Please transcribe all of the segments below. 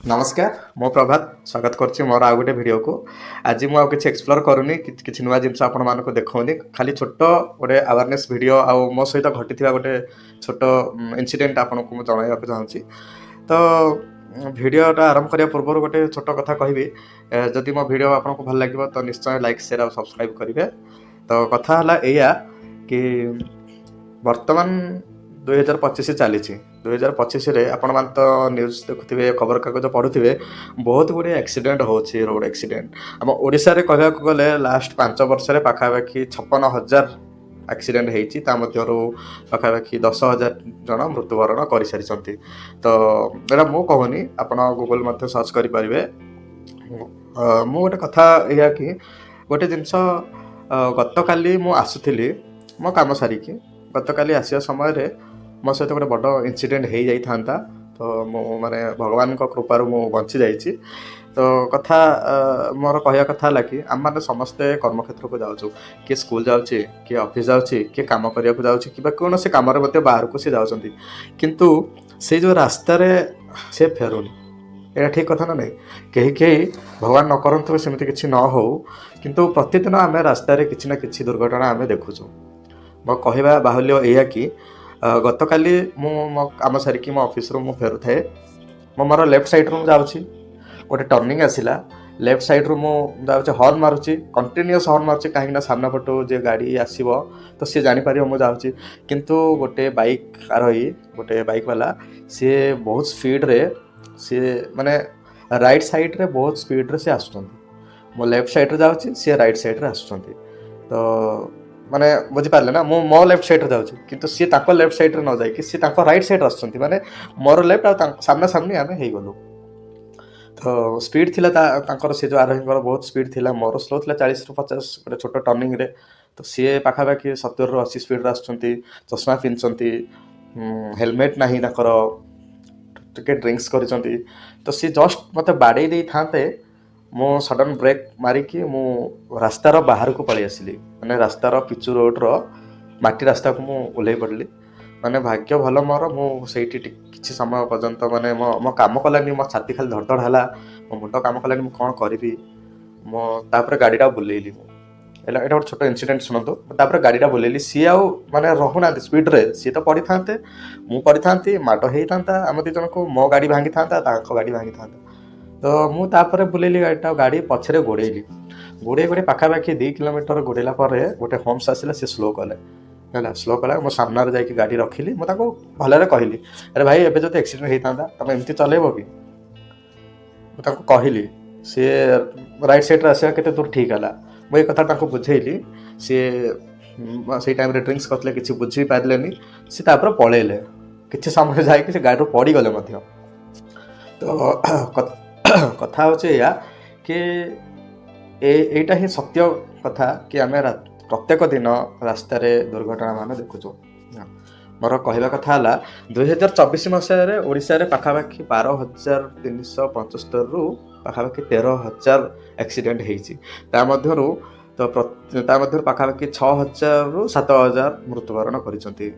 नमस्कार मो प्रभात स्वागत करुच्ची मोर आउ गोटे भिडियो को आज मुझे किसी एक्सप्लोर करूनी किसी नुआ जिन आपण मानक देखौनी खाली छोट गोटे अवेयरनेस भिडियो आ मो सहित घटी गोटे छोट इनसीडेंट आपन को जनइबा चाहूँगी। तो भिडियोटा आरंभ करने पूर्व गोटे छोट कथा कहबी जदि मो भिडियो आपको भल लगे तो निश्चय लाइक शेयर और सब्सक्राइब करेंगे। तो कथा है या कि वर्तमान 2025 चली 2025 आपण मान तो न्यूज देखुवे खबर कागज पढ़ुवे बहुत गुड़े एक्सीडेंट होची रोड एक्सीडेंट आम ओडिशा रे कहबा को गले लास्ट 5 वर्ष रे पाखापाखि 56,000 एक्सीडेंट होती पाखापाखि 10,000 जन मृत्युवरण कर सारी। तो एटा मु कहनी आपण गूगल मध्य सर्च करि परिबे। मु गोटे कथा या कि गोटे जिनस गत काली मु आसुथिली मो काम सारिकी गत काली आसिया समय रे मो सहित गोटे बड़ इनसीडेंट हो जाता। तो मु माने भगवान को कृपार मु बंची जाइए। तो कथा मोर कहया कथा है कि आम मैंने समस्ते कर्मक्षेत्र को जाऊँ किए स्कूल जाऊँगी किए ऑफिस जाऊँगी किए कम करने को जाऊँगी कि कौन से कम बाहर को सी जाऊँगी किंतु से जो रास्तार से फेरुनी यहाँ ठीक कथा ना नहीं कहीं कहीं भगवान न करते सेमती किसी न हो किंतु प्रतिदिन आम रास्तार किसी ना कि दुर्घटना आम देखुचु। मो कहवा बाहुल्य या कि गत काली मु मो काम सारिकी मो ऑफिस रू मु फेरु थाए मो मोर लेफ्ट साइड रू जाउछि गोटे टर्निंग आसिला लेफ्ट साइड रू मु जाउछि हॉर्न मारुछि कंटिन्यूअस हॉर्न मारुछि काहे ना सामना पटो जे गाड़ी आसीबो तो सी जानि पारियो मु जाउछि किंतु गोटे बाइक आरोही गोटे बाइक वाला सी बहुत स्पीड रे सी माने राइट साइड रे बहुत स्पीड रे सी आसुछंती मो लेफ्ट साइड रे जाउछि सी राइट साइड रे आसुछंती। तो माने बुझी पारले ना मो मो लेफ्ट साइड रे जाउछि किंतु सी ताको लेफ्ट साइड रे न जाय कि सी ताको राइट साइड आसुछंती माने मोर लेफ्ट आ सामना सामनी आमे हेई गलु। तो स्पीड थिला तांकर से जो आरोहींकर बहुत स्पीड थिला मोर स्लो थिला 40 ରୁ 50 गोटे छोट टर्निंग रे। तो सी पाखापाखि 70 ରୁ 80 स्पीड रे आसुछंती चश्मा पिनछंती हेलमेट नाही तांकर टिके ड्रिंक्स करिसंती। तो सी जस्ट मते बाडे देई थांते मो सडन ब्रेक मारिकी मु रास्तार बाहर को पळी आसिली माने रास्तार पिचु रोड रो माटी रास्ता को मु ओल्हे पड़ली माने भाग्य भल मोर मु सेठी किछि समय पर्यंत माने मो काम कलानी मो छाती खाली धड़धड़ हला मो मुंड काम कलानी मु कोन करबी मो तापर गाडीटा बुलेइली मु एला एटा छोट इंसिडेंट सुनतो। तापर गाडीटा बुलेइली सी आउ माने रहुना स्पीड रे सी तो पड़ी थांते मु पड़ी थांती माटो हेई थांता हम दी जन को मो गाडी भांगी थांता ताको गाडी भांगी थांता। तो मु तापर बुलेइली गाडीटा गाडी पछरे गोडेइली गोडे पाखापाखि 2 किलोमीटर गोडेला पर गोटे होम्स आसिला से स्लो कले है स्लो कला मो सामने जाकि गाड़ी रखिली मो ताको भलरे कहली अरे भाई एबे जो एक्सीडेंट होता तुम एमती चलेब कि ताको कहली सी राइट साइड रे आसिया केते दूर ठीक हला मो ये कथा बुझेली सी से टाइम रे ड्रिंक्स करले किछि बुझी पारलेनी सी तापर पळेले किछि समय जाय कि से गाड़ी रो पड़ी गले मध्य। तो कथा होचे या कि एटा ही सत्य कथा कि आमे प्रत्येक दिन रास्तार दुर्घटना मान देखुचु। मोर कहवा कथा है 2024 मसीह ओडिशा रे पाखापाखि 12,375 रु पाखापाखि 13,000 एक्सीडेंट होती तो पाखापाखि 6,000 रु 7,000 मृत्युवरण करिसंती।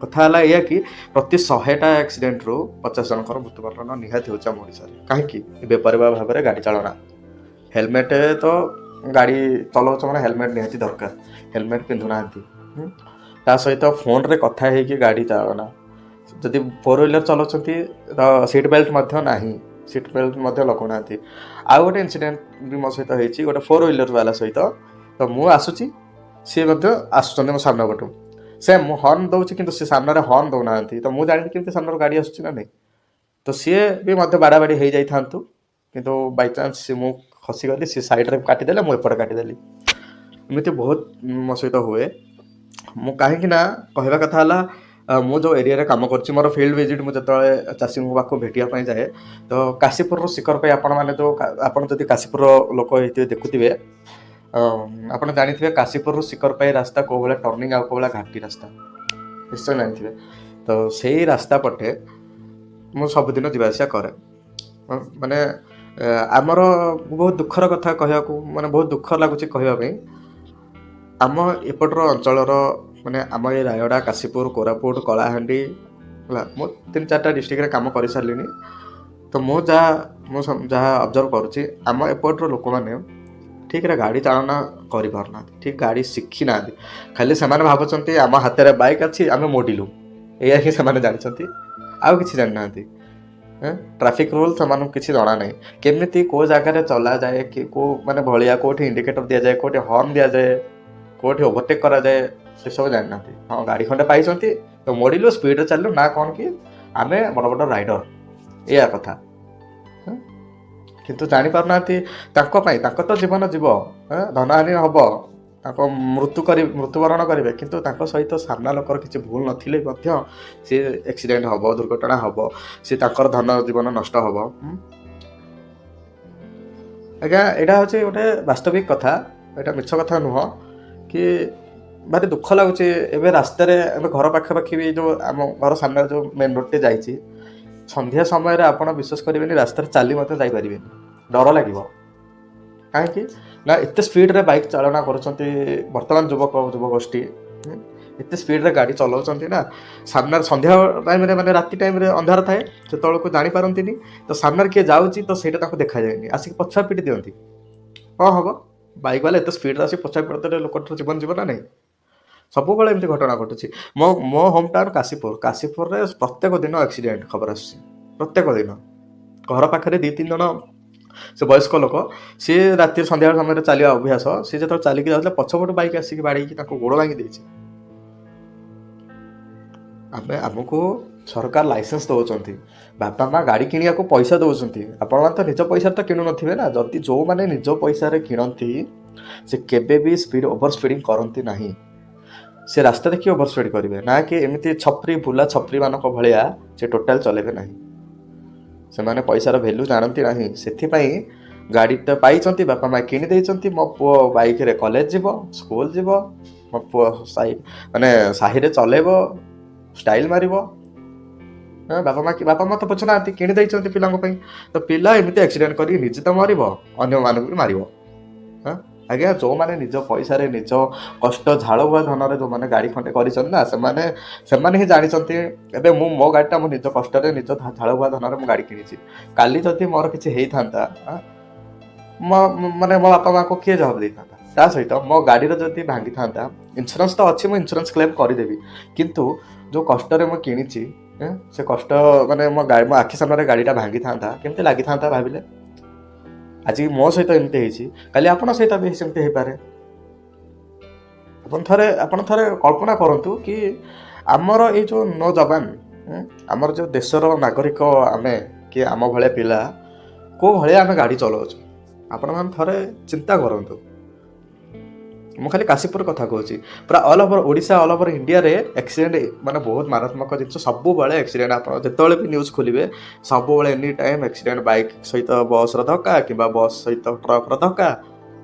कथा है या कि प्रति 100टा एक्सीडेंट रु 50 जनकर मृत्युवरण निहाती होचा ओडिशा रे काहेकि बेपरवा भाव में गाड़ी चलाना हेलमेट तो गाड़ी चलाउछ माने हेलमेट निहाती दरकार हेलमेट पिंधुना ता सहित फोन रे कथा है कि गाड़ी चलाना जदि 4 व्हीलर चलाउछंती तो सीट बेल्ट मध्य नाही सीट बेल्ट मध्य लगौना आ गोटे इंसिडेंट भी मो सहित होईची गोटे 4 व्हीलर वाला सहित। तो मु आसुची सी मध्य आसुचंदी मो सामना पटू से मु हॉर्न दउची किंतु से सामना रे हॉर्न दउना तो मु जानि किंतु सामना गाड़ी आसुची ना नहीं। तो सी भी मध्य बाड़ा बाड़ी हो जाई थांतु किंतु बाय चांस मु खसी गली सी साइड रे काटी देले मु एपट काटी देली एमती बहुत मो सहित हुए। मु कहीं ना कहवा कथा है मु जो एरिया रे काम करछि मोर फील्ड विजिट मु जतले चासी को बाको भेटिया पई जाए तो काशीपुर रो शिखर पे आपण माने जो आपण जदि काशीपुर रो लोक हेति देखुथिबे आपण जानिथिबे काशीपुर रो शिखर पे रास्ता को भला टर्निंग आ को भला घाटी रास्ता निश्चय जानिथिबे। तो सेही रास्ता पटे मु सब दिन जिबा आसिया करे माने आमर बहुत दुखर कथा कहया को माने बहुत दुख लागुची कहया पे आम एपटर अंचल माने आम ये रायगड़ा काशीपुर कोरापुट कलाहांडी मु 3-4टा डिस्ट्रिक्ट रे काम कर सारलिनी। ତ ମୁଁ ଯାହା ଅବଜର୍ଭ କରୁଛି ଆମ ଏପଟର ଲୋକମାନେ ଠିକ୍ରେ ଗାଡ଼ି ଚାଳନା କରିପାରୁନାହାନ୍ତି, ଠିକ୍ ଗାଡ଼ି ଶିଖି ନାହାନ୍ତି। ଖାଲି ସେମାନେ ଭାବୁଛନ୍ତି ଆମ ହାତରେ ବାଇକ୍ ଅଛି ଆମେ ମୋଡ଼ିଲୁ, ଏଇଆ ହିଁ ସେମାନେ ଜାଣିଛନ୍ତି, ଆଉ କିଛି ଜାଣିନାହାନ୍ତି। ଟ୍ରାଫିକ୍ ରୁଲ୍ ସେମାନଙ୍କୁ କିଛି ଜଣା ନାହିଁ, କେମିତି କେଉଁ ଜାଗାରେ ଚଲାଯାଏ, କି କେଉଁ ମାନେ ଭଳିଆ, କେଉଁଠି ଇଣ୍ଡିକେଟର ଦିଆଯାଏ, କେଉଁଠି ହର୍ନ ଦିଆଯାଏ, କେଉଁଠି ଓଭରଟେକ୍ କରାଯାଏ, ସେସବୁ ଜାଣିନାହାନ୍ତି। ହଁ ଗାଡ଼ି ଖଣ୍ଡେ ପାଇଛନ୍ତି ତ ମୋଡ଼ିଲୁ, ସ୍ପିଡ଼ରେ ଚାଲିଲୁ, ନା କ'ଣ କି ଆମେ ବଡ଼ ବଡ଼ ରାଇଡ଼ର, ଏଇଆ କଥା। କିନ୍ତୁ ଜାଣିପାରୁନାହାନ୍ତି ତାଙ୍କ ପାଇଁ, ତାଙ୍କ ତ ଜୀବନ ଯିବ, ଧନହାନି ହେବ, ତାଙ୍କ ମୃତ୍ୟୁବରଣ କରିବେ, କିନ୍ତୁ ତାଙ୍କ ସହିତ ସାମ୍ନା ଲୋକର କିଛି ଭୁଲ ନଥିଲେ ମଧ୍ୟ ସେ ଆକ୍ସିଡେଣ୍ଟ ହେବ, ଦୁର୍ଘଟଣା ହେବ, ସେ ତାଙ୍କର ଧନ ଜୀବନ ନଷ୍ଟ ହେବ। ଆଜ୍ଞା ଏଇଟା ହେଉଛି ଗୋଟେ ବାସ୍ତବିକ କଥା, ଏଇଟା ମିଛ କଥା ନୁହଁ କି। ଭାରି ଦୁଃଖ ଲାଗୁଛି ଏବେ ରାସ୍ତାରେ, ଏବେ ଘର ପାଖାପାଖି ବି ଯେଉଁ ଆମ ଘର ସାମ୍ନାରେ ଯେଉଁ ମେନ୍ ରୋଡ଼ଟେ ଯାଇଛି, ସନ୍ଧ୍ୟା ସମୟରେ ଆପଣ ବିଶ୍ୱାସ କରିବେନି ରାସ୍ତାରେ ଚାଲି ମଧ୍ୟ ଯାଇପାରିବେନି, ଡର ଲାଗିବ। କାହିଁକି ନା ଏତେ ସ୍ପିଡ଼ରେ ବାଇକ୍ ଚାଳନା କରୁଛନ୍ତି ବର୍ତ୍ତମାନ ଯୁବଗୋଷ୍ଠୀ, ଏତେ ସ୍ପିଡ଼ରେ ଗାଡ଼ି ଚଲାଉଛନ୍ତି ନା, ସାମ୍ନାରେ ସନ୍ଧ୍ୟା ଟାଇମ୍ରେ ମାନେ ରାତି ଟାଇମ୍ରେ ଅନ୍ଧାର ଥାଏ, ସେତେବେଳକୁ ଜାଣିପାରନ୍ତିନି, ତ ସାମ୍ନାରେ କିଏ ଯାଉଛି ତ ସେଇଟା ତାଙ୍କୁ ଦେଖାଯାଏନି, ଆସିକି ପଛୁଆ ପିଟି ଦିଅନ୍ତି। କ'ଣ ହେବ, ବାଇକ୍ ବାଲା ଏତେ ସ୍ପିଡ଼ରେ ଆସିକି ପଛୁଆ ପିଟିଦେଲେ ଲୋକଟାର ଜୀବନ ଯିବ ନା ନାହିଁ। ସବୁବେଳେ ଏମିତି ଘଟଣା ଘଟୁଛି। ମୋ ହୋମ୍ ଟାଉନ୍ କାଶୀପୁରରେ ପ୍ରତ୍ୟେକ ଦିନ ଆକ୍ସିଡେଣ୍ଟ ଖବର ଆସୁଛି, ପ୍ରତ୍ୟେକ ଦିନ। ଘର ପାଖରେ 2-3 ଜଣ ସେ ବୟସ୍କ ଲୋକ, ସିଏ ରାତି ସନ୍ଧ୍ୟାବେଳ ସମୟରେ ଚାଲିବା ଅଭ୍ୟାସ, ସିଏ ଯେତେବେଳେ ଚାଲିକି ଯାଉଥିଲେ ପଛପଟୁ ବାଇକ୍ ଆସିକି ବାଡ଼େଇକି ତାଙ୍କୁ ଗୋଡ଼ ଭାଙ୍ଗି ଦେଇଛି। ଆମକୁ ସରକାର ଲାଇସେନ୍ସ ଦେଉଛନ୍ତି, ବାପା ମା ଗାଡ଼ି କିଣିବାକୁ ପଇସା ଦେଉଛନ୍ତି, ଆପଣମାନେ ତ ନିଜ ପଇସାରେ ତ କିଣୁନଥିବେ ନା। ଯଦି ଯେଉଁମାନେ ନିଜ ପଇସାରେ କିଣନ୍ତି ସେ କେବେ ବି ଓଭର ସ୍ପିଡ଼ିଂ କରନ୍ତି ନାହିଁ, ସେ ରାସ୍ତା ଦେଖି ଓଭର ସ୍ପିଡ୍ କରିବେ, ନା କି ଏମିତି ବୁଲା ଛପ୍ରିମାନଙ୍କ ଭଳିଆ ସେ ଟୋଟାଲ ଚଲେଇବେ ନାହିଁ। ସେମାନେ ପଇସାର ଭ୍ୟାଲ୍ୟୁ ଜାଣନ୍ତି ନାହିଁ, ସେଥିପାଇଁ ଗାଡ଼ିଟା ପାଇଛନ୍ତି, ବାପା ମା କିଣି ଦେଇଛନ୍ତି, ମୋ ପୁଅ ବାଇକ୍ରେ କଲେଜ ଯିବ, ସ୍କୁଲ ଯିବ, ମୋ ପୁଅ ସାହିରେ ଚଲେଇବ, ଷ୍ଟାଇଲ୍ ମାରିବ। ବାପା ମା ତ ପଛୁନାହାନ୍ତି, କିଣି ଦେଇଛନ୍ତି ପିଲାଙ୍କ ପାଇଁ, ତ ପିଲା ଏମିତି ଆକ୍ସିଡେଣ୍ଟ କରିକି ନିଜେ ତ ମରିବ, ଅନ୍ୟମାନଙ୍କୁ ବି ମାରିବ। ଆଜ୍ଞା ଯେଉଁମାନେ ନିଜ ପଇସାରେ, ନିଜ କଷ୍ଟ ଝାଳ ବୁହା ଧନରେ ଯେଉଁମାନେ ଗାଡ଼ି ଖଣ୍ଡେ କରିଛନ୍ତି ନା, ସେମାନେ ହିଁ ଜାଣିଛନ୍ତି। ଏବେ ମୋ ଗାଡ଼ିଟା ମୁଁ ନିଜ କଷ୍ଟରେ, ନିଜ ଝାଳ ବୁହା ଧନରେ ମୁଁ ଗାଡ଼ି କିଣିଛି। କାଲି ଯଦି ମୋର କିଛି ହେଇଥାନ୍ତା, ମୋ ବାପା ମାଆଙ୍କୁ କିଏ ଜବାବ ଦେଇଥାନ୍ତା? ତା ସହିତ ମୋ ଗାଡ଼ିର ଯଦି ଭାଙ୍ଗିଥାନ୍ତା, ଇନ୍ସୁରାନ୍ସ ତ ଅଛି, ମୁଁ ଇନ୍ସୁରାନ୍ସ କ୍ଲେମ୍ କରିଦେବି, କିନ୍ତୁ ଯେଉଁ କଷ୍ଟରେ ମୁଁ କିଣିଛି, ସେ କଷ୍ଟ ମୋ ଆଖି ସାମ୍ନାରେ ଗାଡ଼ିଟା ଭାଙ୍ଗିଥାନ୍ତା, କେମିତି ଲାଗିଥାନ୍ତା ଭାବିଲେ? ଆଜି ମୋ ସହିତ ଏମିତି ହେଇଛି, କାଲି ଆପଣଙ୍କ ସହିତ ବି ସେମିତି ହେଇପାରେ। ଆପଣ ଥରେ କଳ୍ପନା କରନ୍ତୁ କି ଆମର ଏଇ ଯେଉଁ ନୌଜବାନ, ଆମର ଯେଉଁ ଦେଶର ନାଗରିକ ଆମେ, କି ଆମ ଭଳିଆ ପିଲା କେଉଁ ଭଳିଆ ଆମେ ଗାଡ଼ି ଚଲାଉଛୁ, ଆପଣମାନେ ଥରେ ଚିନ୍ତା କରନ୍ତୁ। ମୁଁ ଖାଲି କାଶୀପୁର କଥା କହୁଛି, ପୁରା all over Odisha, all over ଇଣ୍ଡିଆରେ ଆକ୍ସିଡେଣ୍ଟ ବହୁତ ମାରାତ୍ମକ ଜିନିଷ। ସବୁବେଳେ ଆକ୍ସିଡେଣ୍ଟ, ଆପଣ ଯେତେବେଳେ ବି ନ୍ୟୁଜ୍ ଖୋଲିବେ ସବୁବେଳେ ଏନି ଟାଇମ୍ ଆକ୍ସିଡେଣ୍ଟ, ବାଇକ୍ ସହିତ ବସ୍ର ଧକ୍କା, କିମ୍ବା ବସ୍ ସହିତ ଟ୍ରକ୍ର ଧକ୍କା,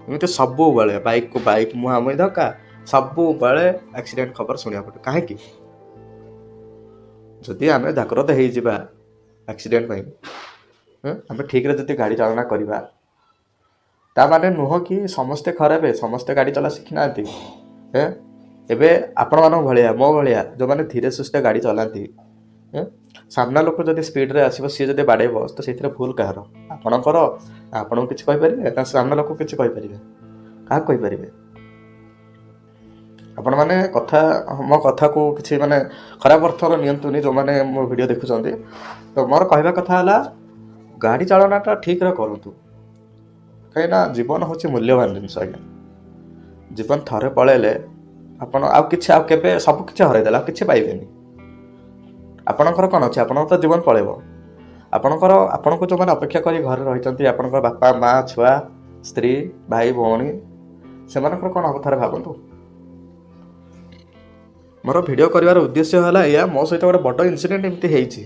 ଏମିତି ସବୁବେଳେ ବାଇକ୍କୁ ବାଇକ୍ ମୁହାଁମୁହିଁ ଧକ୍କା, ସବୁବେଳେ ଆକ୍ସିଡେଣ୍ଟ ଖବର ଶୁଣିବାକୁ ପଡ଼େ। କାହିଁକି? ଯଦି ଆମେ ଜାଗ୍ରତ ହେଇଯିବା ଆକ୍ସିଡେଣ୍ଟ ପାଇଁ, ଆମେ ଠିକ୍ରେ ଯଦି ଗାଡ଼ି ଚାଳନା କରିବା, ତା ମାନେ ନୁହଁ କି ସମସ୍ତେ ଖରାପ, ସମସ୍ତେ ଗାଡ଼ି ଚଲା ଶିଖିନାହାନ୍ତି। ଏବେ ଆପଣମାନଙ୍କ ଭଳିଆ, ମୋ ଭଳିଆ ଯେଉଁମାନେ ଧୀରେ ସୁସ୍ଥେ ଗାଡ଼ି ଚଲାନ୍ତି, ସାମ୍ନା ଲୋକ ଯଦି ସ୍ପିଡ଼ରେ ଆସିବ, ସିଏ ଯଦି ବାଡ଼େଇବ, ତ ସେଇଥିରେ ଭୁଲ କାହାର? ଆପଣଙ୍କର? ଆପଣଙ୍କୁ କିଛି କହିପାରିବେ ନା ସାମ୍ନା ଲୋକ କିଛି କହିପାରିବେ? କାହାକୁ କହିପାରିବେ? ଆପଣମାନେ ମୋ କଥାକୁ କିଛି ଖରାପ ଅର୍ଥର ନିଅନ୍ତୁନି, ଯେଉଁମାନେ ମୋ ଭିଡ଼ିଓ ଦେଖୁଛନ୍ତି। ତ ମୋର କହିବା କଥା ହେଲା, ଗାଡ଼ି ଚାଳନାଟା ଠିକ୍ରେ କରନ୍ତୁ, କାହିଁକିନା ଜୀବନ ହେଉଛି ମୂଲ୍ୟବାନ ଜିନିଷ। ଆଜ୍ଞା ଜୀବନ ଥରେ ପଳେଇଲେ ଆପଣ ଆଉ କେବେ ସବୁ କିଛି ହରାଇଦେଲେ ଆଉ କିଛି ପାଇବେନି। ଆପଣଙ୍କର କ'ଣ ଅଛି? ଆପଣଙ୍କର ତ ଜୀବନ ପଳେଇବ। ଆପଣଙ୍କୁ ଯେଉଁମାନେ ଅପେକ୍ଷା କରି ଘରେ ରହିଛନ୍ତି, ଆପଣଙ୍କର ବାପା ମା, ଛୁଆ, ସ୍ତ୍ରୀ, ଭାଇ, ଭଉଣୀ, ସେମାନଙ୍କର କ'ଣ ହେବ ଥରେ ଭାବନ୍ତୁ। ମୋର ଭିଡ଼ିଓ କରିବାର ଉଦ୍ଦେଶ୍ୟ ହେଲା ଏଇଆ, ମୋ ସହିତ ଗୋଟେ ବଡ଼ ଇନସିଡେଣ୍ଟ ଏମିତି ହେଇଛି,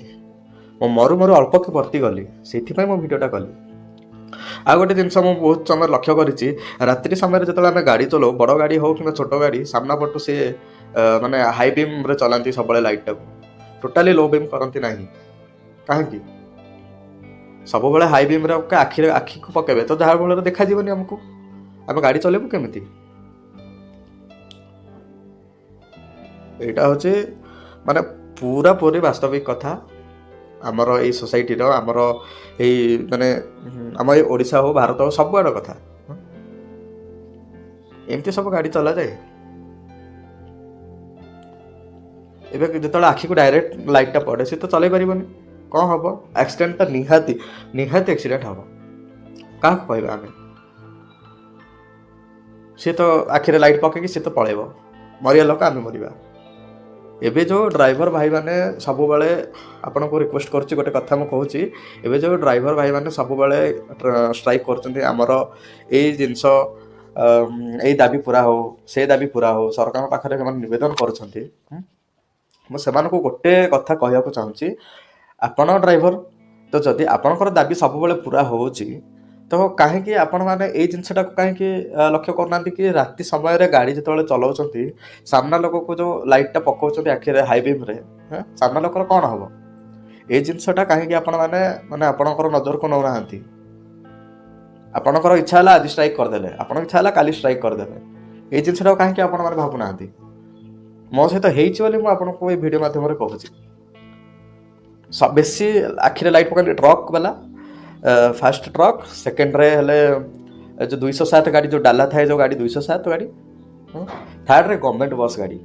ମୁଁ ମରୁ ଅଳ୍ପକେ ବର୍ତ୍ତିଗଲି, ସେଇଥିପାଇଁ ମୁଁ ଭିଡ଼ିଓଟା କଲି। ଆଉ ଗୋଟେ ଜିନିଷ ମୁଁ ବହୁତ ସମୟ ଲକ୍ଷ୍ୟ କରିଛି, ରାତ୍ରି ସମୟରେ ଯେତେବେଳେ ଆମେ ଗାଡ଼ି ଚଲାଉ, ବଡ଼ ଗାଡ଼ି ହେଉ କିମ୍ବା ଛୋଟ ଗାଡ଼ି, ସାମ୍ନା ପଟୁ ସେ ହାଇ ବିମ୍ରେ ଚଲାନ୍ତି ସବୁବେଳେ ଲାଇଟ୍ଟାକୁ, ଟୋଟାଲି ଲୋ ବିମ୍ କରନ୍ତି ନାହିଁ। କାହିଁକି? ସବୁବେଳେ ହାଇ ବିମ୍ରେ ଆଖିକୁ ପକାଇବେ, ତ ଯାହା ଫଳରେ ଦେଖାଯିବନି ଆମକୁ, ଆମେ ଗାଡ଼ି ଚଲେଇବୁ କେମିତି? ଏଇଟା ହେଉଛି ପୁରାପୁରି ବାସ୍ତବିକ କଥା। ଆମର ଏଇ सोसाइटी ଆମର ଏଇ माने आम ए ओडिशा हो भारत हो सबुआड़ कथा एमती सब गाड़ी चला जाए एवं जो आखि को डायरेक्ट लाइटा पड़े सी तो चल पारे कौन हम एक्सीडेंटा निहाती निहाती एक्सीडेंट हम क्या कह आम सी तो आखिरे लाइट पकईकि सी तो पलैब मरिया लोक आम मरवा एबे जो ड्राइवर भाई माने सब बेले आपन को रिक्वेस्ट करछि गोटे कथा मु कहूछि एबे जो ड्राइवर भाई माने सब बेले स्ट्राइक करछन्ती हमर एई जिंस एई दाबी पूरा हो से दाबी पूरा हो सरकार पाखरे हम निवेदन करछन्ती मु सेमान को गोटे कथा कहया को चाहूछि आपन ड्राइवर तो जदि आपनकर दाबी सब बेले पूरा होछि तो कहीं आपण मैंने ये जिनसा कहीं लक्ष्य करना कि राति समय रे गाड़ी जो चलाउछन्ती सामना लोक को जो लाइटा पकाउछन्ती आखिरे हाई बीम रे सामना लोकर कौन हम ये जिनसा कहीं आपण मैंने माने आपणकर नजर को नौना आपणकर इच्छा है आज स्ट्राइक करदे आपण इच्छा है काली स्ट्राइक करदे ये जिनसा कहीं आपण मैंने भावुना मो सहित होको ये वीडियो मध्यम कहूँ बेसी आखिरे लाइट पकाते ट्रक वाला फास्ट ट्रक सेकेंड रे हेले जो 207 गाड़ी जो डाला थाए जो गाड़ी 207 गाड़ी थर्ड रे गवर्नमेंट बस गाड़ी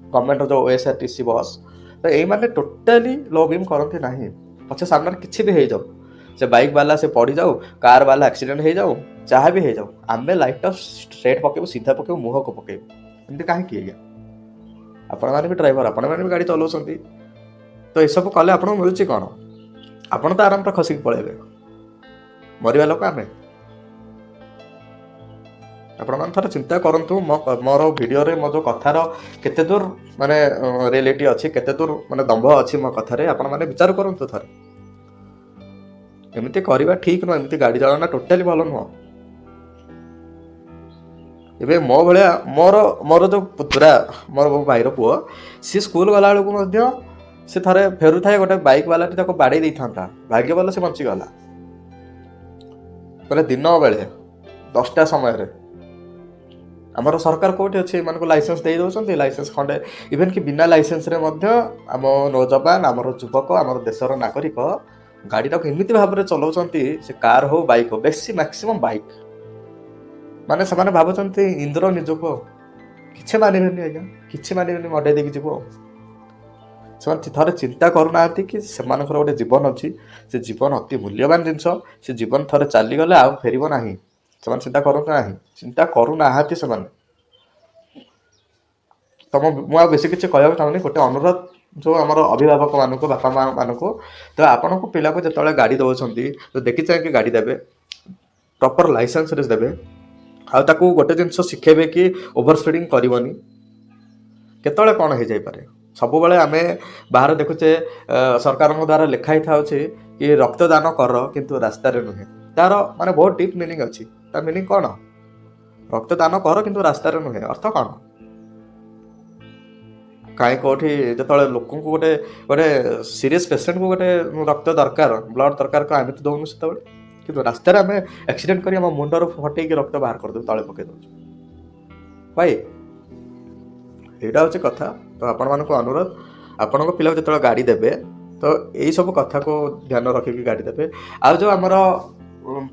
गवर्नमेंट जो ओएसआरटीसी बस तो यही माने टोटाली लो बीम करते नहीं पछे सामने किसी भी हो जाऊ से बाइक वाला से पड़ी जाऊ कार वाला एक्सीडेंट हो जाऊ चाहे भी हो जाऊ आम लाइट स्ट्रेट पकेबू सीधा पकेबू मुह को पकेबू एमती कहीं किए आपण मैंने भी ड्राइवर आपण मैंने भी गाड़ी चलाउछन्ती तो ये सब कले आपन मिलुची कौन आपण तो आराम से खसिक पळेबे मरिया लोक आम आपण थोड़ा चिंता करंतु मोर वीडियो रे मो जो कथार केते दूर माने रियलिटी अच्छी केते दूर माने दंभ अच्छी मो कथा रे आपण माने विचार करंतु थरे एमती करबा ठीक न एमती गाड़ी चलाना टोटली भलो नुह एबे मो भलिया मोर मोर जो पुत्रा मोर भाईर पुओ सी स्कूल गला बेलू मध्य से थरे फेरु थाए गोटे बाइक वाला टी बाड़े दे था भाग्य वाला से बंची गला पहले दिन बेले 10टा समय आमर सरकार कोठी अच्छे मान को लाइसेंस दे दौरान लाइसेंस खंडे इवेन कि बिना लाइसेंस रे मध्य आम नौजवान आमर युवक आमर देशर नागरिक गाड़ी टाक एमती भाव में चलाउछन्ती से कार हो बाइक हो बेसी मैक्सिमम बाइक माने से भावुंट इंद्र निजक किसी मानवेनि आज्ञा किसी मानवेनि मडे देकी जीव से थोड़े चिंता करूना कि से गोटे जीवन अच्छी से जीवन अति मूल्यवान जिनस से जीवन थोड़े चलीगले आउ फेर ना से चिंता करूँ ना चिंता करूना से तो मुझे बेस किसी कहना चाहूँगी गोटे अनुरोध जो आमर अभिभावक मान बापा माँ मान तो आपण को पिला को जो गाड़ी दौरान तो देखी चाहिए गाड़ी देवे प्रॉपर लाइसेंस देवे आउ गोटे जिन शिखेबे कि ओवर स्पीडिंग करनी केतले कौन हो जाए सब बेले आम बाहर देखुचे सरकार द्वारा लिखाई था कि रक्तदान कर किंतु रास्ता नुहे तार माने बहुत डीप मीनिंग अच्छी तार मीनिंग कौन रक्तदान कर किंतु रास्ता नुहे अर्थ कौन कहीं कौटी जो लोक गोटे गोटे सीरीयस पेसेंट को गोटे रक्त दरकार ब्लड दरकार आम तो दौनु से कि रास्तार आम एक्सीडेंट कर मुंडर फटे रक्त बाहर कर तले पकई दौ भाई यहाँ हूँ कथा तो आपण मान अनुरोध आपण पिला जो गाड़ी देवे तो यही सब कथा को ध्यान रखिकी गाड़ी देवे आ जो आमर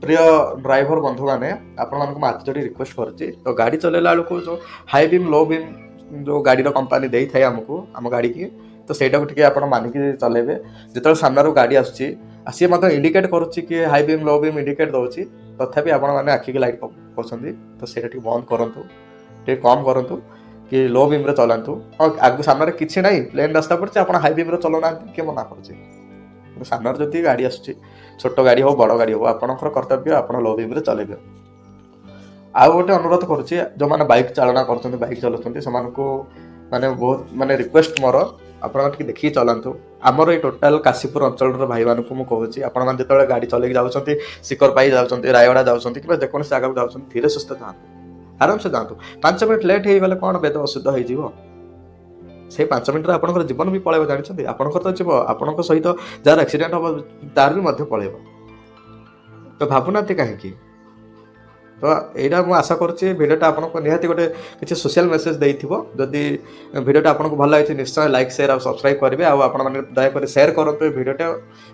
प्रिय ड्राइवर बंधु मैंने आपण मान हाथ जोड़ी रिक्वेस्ट करुच्ची तो गाड़ी चलेला बेलू जो हाई बीम लो बीम जो गाड़ी कंपानी दे थाए आमको आम गाड़ी की तो सहीटा टी आप मानिकी चलेबे जो सामने गाड़ी आसी इंडिकेट करुच्ची कि high beam low beam indicate दौर तथापि आपण मैंने आखिक लाइट कर तो सहीटा बंद करूँ कम करूँ कि लो बीम रे चलांतु और आगु सामने किसी ना प्लेन रास्ता पड़े आप हाई बीम रे चलाना किए मना कर सामने जब गाड़ी आसुची छोट गाड़ी हो बड़ गाड़ी हो आपंकर कर्तव्य आप लो बीम रे चलेबे आउ गोटे अनुरोध करुच्ची जो मैंने बाइक चालना कर बाइक चलाउछन्ती से माने बहुत माने रिक्वेस्ट मोर आप देखिए चलांतु आमर ये टोटाल काशीपुर अंचल भाई मान को मुझे आपण मैंने जो गाड़ी चलैक जाऊँच सिकर पाई जाऊँच रायगड़ा जाऊँच कि जेकोसी जगह जाऊँ धीरे सुस्थ जातु आराम से जातु 5 मिनट लेट हो गले कौन बेद अशुद्ध हो से 5 मिनट आपंकर जीवन भी पलैब जानते आपंकर तो जीव आपण सहित जार एक्सीडेंट हम तार भी पलैब तो भावुना कहीं ତ ଏଇଟା ମୁଁ ଆଶା କରୁଛି ଭିଡ଼ିଓଟା ଆପଣଙ୍କୁ ନିହାତି ଗୋଟେ କିଛି ସୋସିଆଲ ମେସେଜ ଦେଇଥିବ। ଯଦି ଭିଡ଼ିଓଟା ଆପଣଙ୍କୁ ଭଲ ଲାଗିଛି ନିଶ୍ଚୟ ଲାଇକ୍ ସେୟାର ଆଉ ସବସ୍କ୍ରାଇବ୍ କରିବେ। ଆଉ ଆପଣମାନେ ଦୟାକରି ସେୟାର କରନ୍ତୁ ଏ ଭିଡ଼ିଓଟା,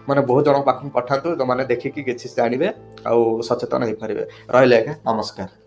ମାନେ ବହୁତ ଜଣଙ୍କ ପାଖକୁ ପଠାନ୍ତୁ, ଯେଉଁମାନେ ଦେଖିକି କିଛି ଜାଣିବେ ଆଉ ସଚେତନ ହେଇପାରିବେ। ରହିଲେ ଆଜ୍ଞା, ନମସ୍କାର।